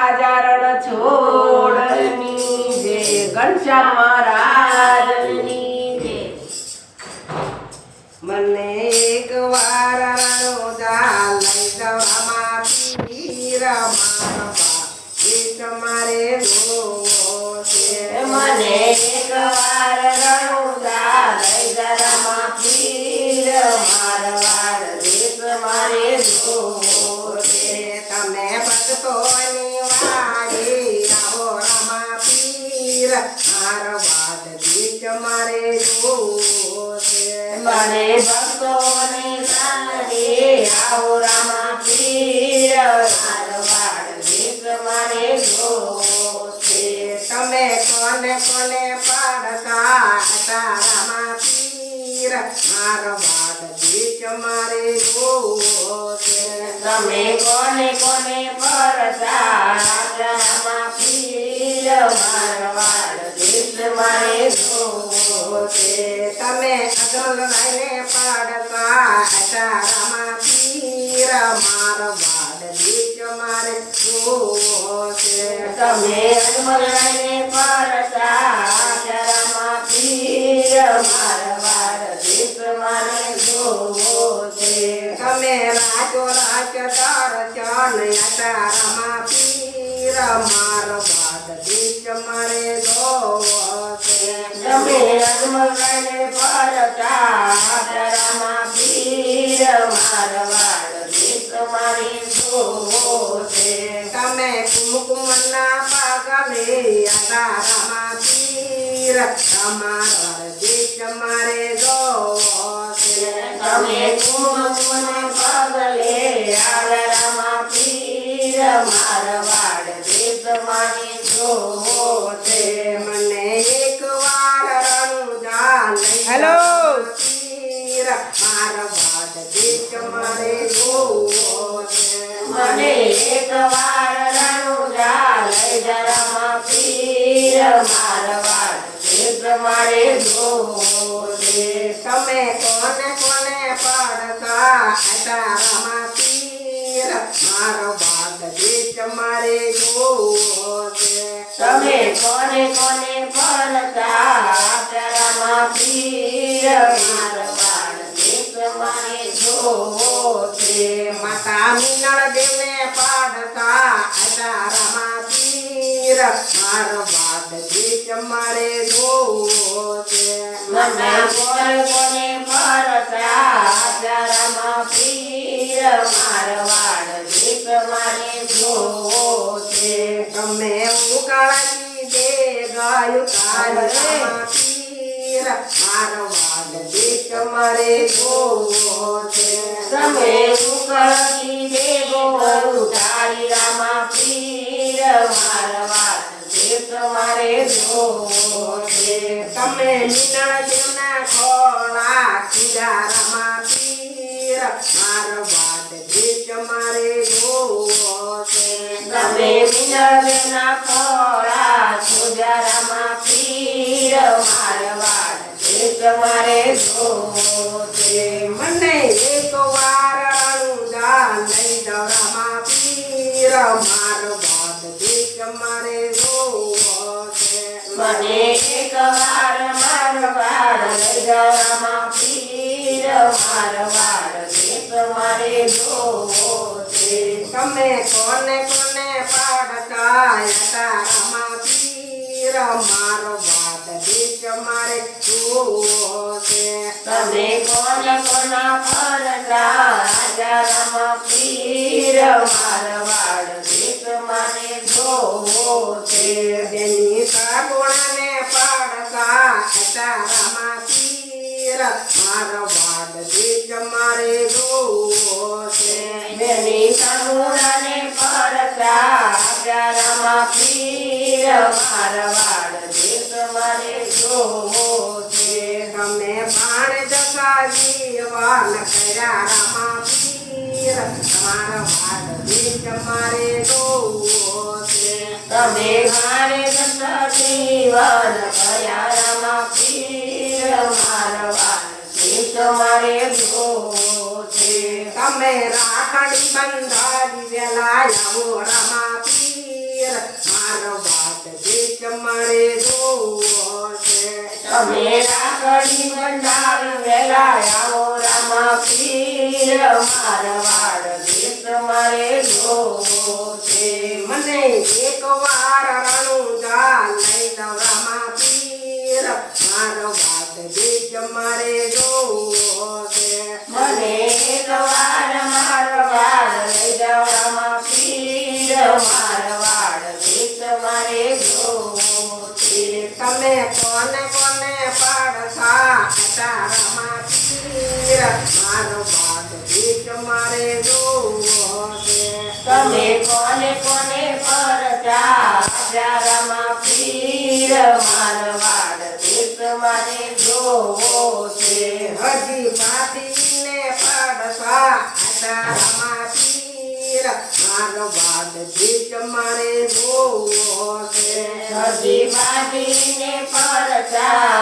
રાજા રણ છોડની જે ઘનશ્યામ મહારાજની જે મને એક વાર રણોદા લઈ જવામાં પીર મારવા એ તમારે જોવો છે મને એક વાર રણોદા લઈ જવામાં પીર મારવાડ દેશ મારે જોવો છે તમે ભક્તોની વાડી આવો રામા પીર મારવાડ દેશ મારે જોવો છે મને ભક્તોની વાડી આવો રામા પીર મારવાડ દેશ મારે જોવો છે તમે કોને કોને પાડતા હતા રામા પીર મારવાડ દેશ મારે જોવો છે તમે કોને કોને પડતા રામા પીર મારવાડ દેશ મારે જોવો છે તમે અગલ લઈને પડતા હતા રામા પીર મારવાડ દેશ મારે જોવો છે તમે અગલ લઈને પડતા હતા રામા પીર મારવાડ દેશ મારે જોવો છે તમે રાજો રાજ દર્શન હતા રામા પીર મારવાડ દેશ મારે જોવો છે તમે અજમલ લઈને પડતા રામા પીર મારવાડ દેશ મારે જોવો છે તમે કુમકુમના પગલે હતા રામા પીર મારવાડ દેશ મારે જોવો છે તમે કુમકુમના પગલે હતા રામા પીર મારવાડ દેશ મારે જોવો છે મને એક વાર રણુજા લઈ પીર મારવાડ દેશ મારે જોવો છે મને એક વાર રણુજા લઈ રામા પીર મારવાડ દેશ મારે જોવો છે તમે કોને કોને પડતા હતા રામા પીર મારવાડ દેશ મારે જોવો છે તમે કોને કોને પડતા હતા રામા પીર મારવાડ દેશ મારે જોવો છે માતા મીનળ દેવને પડતા હતા રામા પીર મારવાડ દેશ મારે જોવો છે માતા કોને કોને પડતા હતા રામા પીર મારવાડ દેશ મારે જોવો છે તમે ઉકાળી દે ગયું રામા પીર મારવાડ દેશ મારે જોવો છે તમે ઉકાળી દે ગયું રામા પીર મારવાડ દેશ મારે જોવો છે તમે મીનળ દેવના ખોળા કીધા રામા પીર મારવાડ દેશ મારે જોવો છે તમે મીનળ દેવના ખોળા કીધા રામા પીર મારવાડ દેશ મારે જોવો છે મને એક વાર રણુજા લઈ જાઓ રામા પીર મારવાડ દેશ મારે જોવો છે મને એક વાર મારવાડ લઈ જાઓ રામા પીર મારવાડ દેશ મારે જોવો છે તમે કોને કોને પાડતા હતા રામા પીર મારવાડ દેશ મારે જોવો છે તમે કોને કોના પડતા હતા રામા પીર મારવાડ દેશ મારે જોવો છે બેની સાગોણાને પાડતા હતા રામા પીર મારવાડ દેશ મારે જોવો છે બેની સાગોણાને પાડતા હતા રામા પીર મારવાડ દેશ મારે જોવો છે તમે બાણ જસા જીવન કર્યા રામા પીર મારવાડ દેશ મારે જોવો છે તમે બાણ જસા જીવન કર્યા રામા પીર મારવાડ દેશ મારે જોવો છે તમે રાખડી બંધાવી વેલા આવો રામા પીર પીર મારો વાત ગીત મારે જોવો છે. તમે રાખડી બંધાવી વેલા આવો રામા પીર મારવાડ ગીત મારે જોવો છે. મને એક વાર રણુજા લઈ જાવ રામા પીર મારો વાત ગીત મારે જોવો છે. મને એક વાર મારવાડ લઈ જાઓ રામા પીર મારવાડ ગીત મારે જોવો છે. તમે કોને કોને પાડતા હતા રામા પીર મારો વાત ગીત મારે જોવો છે. તમે કોને કોને પરચા રામા પીર મારવાડ ગીત મારે જોવો છે. હજી પાટીને પાડતા હતા રામા પીર મારો વાત ગીત મારે જોવો છે. હજી બાટીને પરચા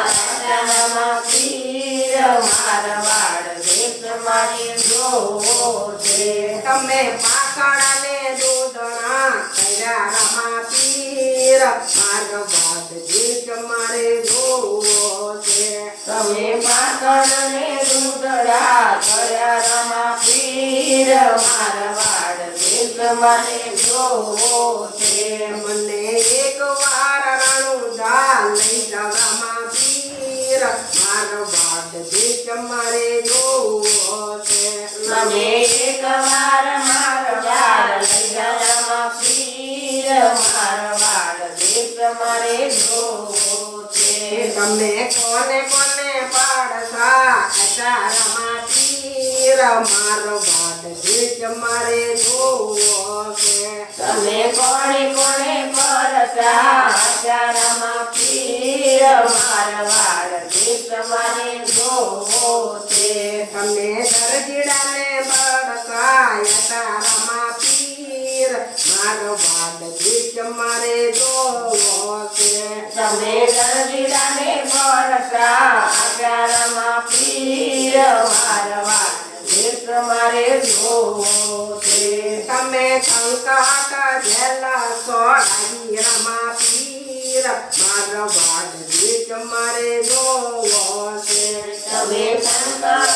રામા પીર મારવાડ ગીત મારે જોવો છે. તમે પાકડાને દૂધણા કર્યા રામા પીર મારો વાત ગીત મારે જોવો છે. તમે પાકણને દૂધડા કર્યા રામા પીર મારવાડ ગીત મારે જોવો છે. મને એક વાર રણુજા લઈ જાવ રામા પીર મારો વાત ગીત મારે જોવો છે. મને એક વાર મારવાડ લઈ જા રામા પીર મારવાડ ગીત મારે જોવો છે. તમે કોને કોને પાડતા હતા રામા પીર મારો વાત ગીત મારે જોવો છે. તમે કોણે કોણે પરચા રામા પીર મારવાડ ગીત મારે જોવો છે. તમે દરજીડાને બળતા હતા રામા પીર મારો વાત ગીત મારે જોવો છે. તમે દરજીડાને પરચા રામા પીર મારવાડ ગીત મારે જોવો છે. તમે સંકટ જેલા સોડાઈ રામા પીર મારો વાત ગીત મારે જોવો છે. તમે શંકર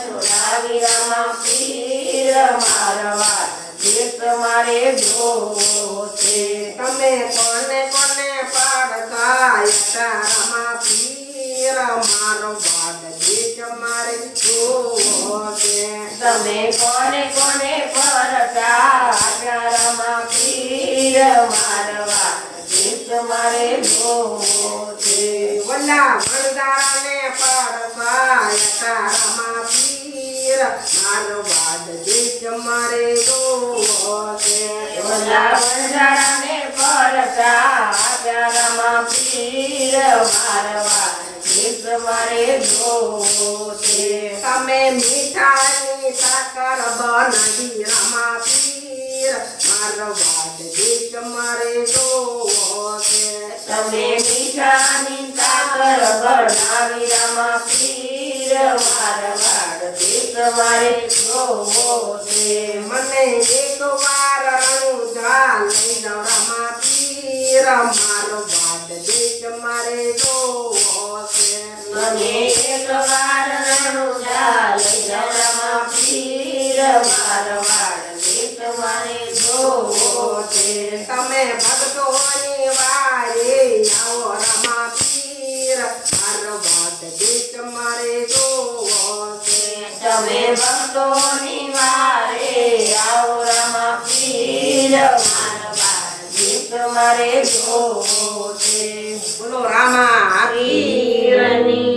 છોડાવી રામા પીર મારવાડ ગીત મારે જોવો છે. તમે કોને કોને પાડતા હતા રામા પીર મારો વાત ગીત મારે જોવો છે. તમે કોને કોને પરચા રામા પીર મારવાડ ગીત મારે જોવો છે. વલ્લા વણદારાને પાડતા હતા રામા પીર મારો વાત ગીત મારે જોવો છે. વલ્લા વંજારાને પરચા રામા પીર મારવાડ ગીત મારે જોવો છે. તમે મીઠાની સાકર બનાવી રામા પીર મારો વાત ગીત મારે જોવો છે. તમે મીઠાની સાકર બનાવી રામા પીર મારવાડ ગીત મારે જોવો છે. મને એક વાર રણુજા લઈ જાવ રામા પીર મારો વાત ગીત મારે જોવો છે. મને એક વાર રણુજા લઈ જાઓ રામા પીર મારવાડ ગીત મારે જોવો છે. તમે ભક્તોની વારે આવો રામા પીર મારો વાત ગીત મારે જોવો છે. તમે ભક્તોની વારે આવો રામા પીર મારવાડ ગીત મારે જોવો છે. બોલો રામા પીરની